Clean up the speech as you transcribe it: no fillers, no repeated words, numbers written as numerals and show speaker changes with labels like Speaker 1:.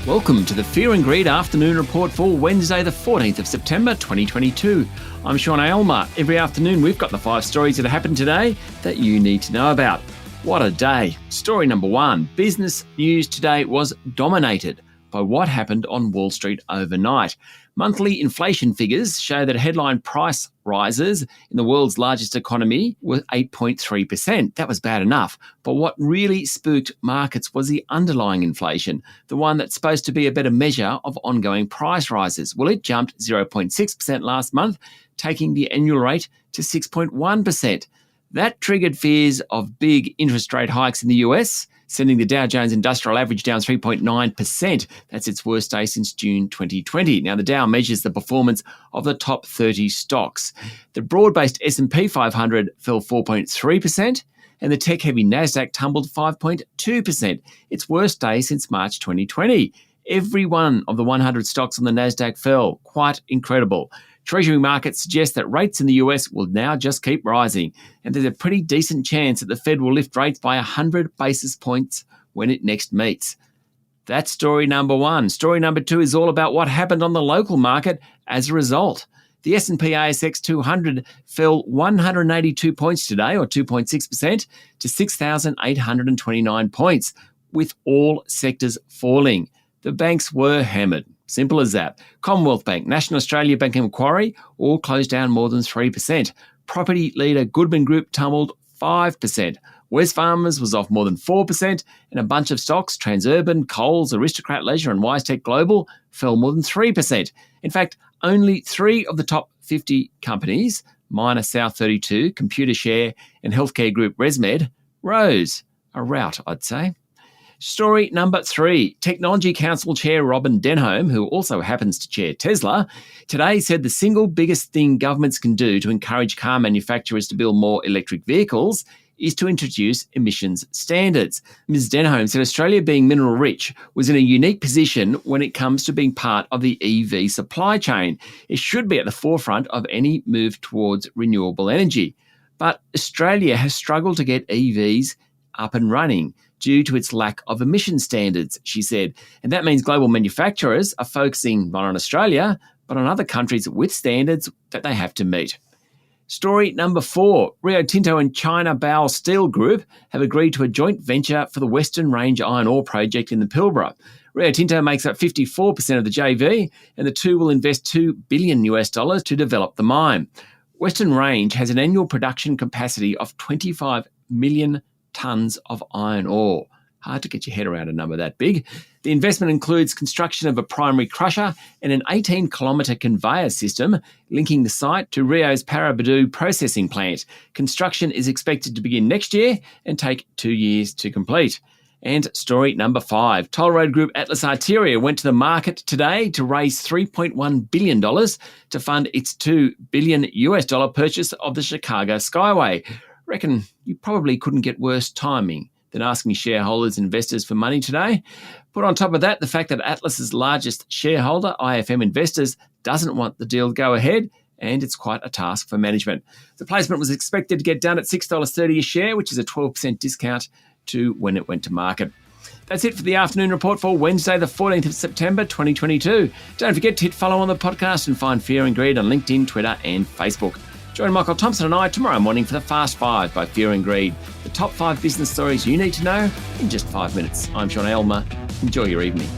Speaker 1: Welcome to the Fear and Greed Afternoon Report for Wednesday, the 14th of September 2022. I'm Sean Aylmer. Every afternoon we've got the 5 stories that happened today that you need to know about. What a day. Story number 1. Business news today was dominated by what happened on Wall Street overnight. Monthly inflation figures show that headline price rises in the world's largest economy were 8.3%. That was bad enough. But what really spooked markets was the underlying inflation, the one that's supposed to be a better measure of ongoing price rises. Well, it jumped 0.6% last month, taking the annual rate to 6.1%. That triggered fears of big interest rate hikes in the US, sending the Dow Jones Industrial Average down 3.9%. That's its worst day since June 2020. Now, the Dow measures the performance of the top 30 stocks. The broad-based S&P 500 fell 4.3%, and the tech-heavy Nasdaq tumbled 5.2%, its worst day since March 2020. Every one of the 100 stocks on the Nasdaq fell. Quite incredible. Treasury markets suggest that rates in the US will now just keep rising, and there's a pretty decent chance that the Fed will lift rates by 100 basis points when it next meets. That's story number 1. Story number 2 is all about what happened on the local market as a result. The S&P ASX 200 fell 182 points today, or 2.6%, to 6,829 points, with all sectors falling. The banks were hammered. Simple as that. Commonwealth Bank, National Australia Bank and Macquarie all closed down more than 3%. Property leader Goodman Group tumbled 5%. Wesfarmers was off more than 4%, and a bunch of stocks, Transurban, Coles, Aristocrat Leisure and WiseTech Global, fell more than 3%. In fact, only 3 of the top 50 companies, minus South32, Computershare and healthcare group ResMed, rose. A rout, I'd say. Story number 3. Technology Council Chair Robin Denholm, who also happens to chair Tesla, today said the single biggest thing governments can do to encourage car manufacturers to build more electric vehicles is to introduce emissions standards. Ms. Denholm said Australia, being mineral rich, was in a unique position when it comes to being part of the EV supply chain. It should be at the forefront of any move towards renewable energy. But Australia has struggled to get EVs up and running due to its lack of emission standards, she said. And that means global manufacturers are focusing not on Australia, but on other countries with standards that they have to meet. Story number 4. Rio Tinto and China Bow Steel Group have agreed to a joint venture for the Western Range iron ore project in the Pilbara. Rio Tinto makes up 54% of the JV, and the two will invest $2 billion to develop the mine. Western Range has an annual production capacity of 25 million tonnes of iron ore. Hard to get your head around a number that big. The investment includes construction of a primary crusher and an 18-kilometre conveyor system linking the site to Rio's Paraburdoo processing plant. Construction is expected to begin next year and take 2 years to complete. And story number 5. Toll road group Atlas Arteria went to the market today to raise $3.1 billion to fund its $2 billion purchase of the Chicago Skyway. Reckon you probably couldn't get worse timing than asking shareholders and investors for money today. Put on top of that the fact that Atlas's largest shareholder, IFM Investors, doesn't want the deal to go ahead, and it's quite a task for management. The placement was expected to get done at $6.30 a share, which is a 12% discount to when it went to market. That's it for the afternoon report for Wednesday, the 14th of September 2022. Don't forget to hit follow on the podcast and find Fear and Greed on LinkedIn, Twitter and Facebook. Join Michael Thompson and I tomorrow morning for the Fast 5 by Fear and Greed, the top 5 business stories you need to know in just 5 minutes. I'm Sean Aylmer. Enjoy your evening.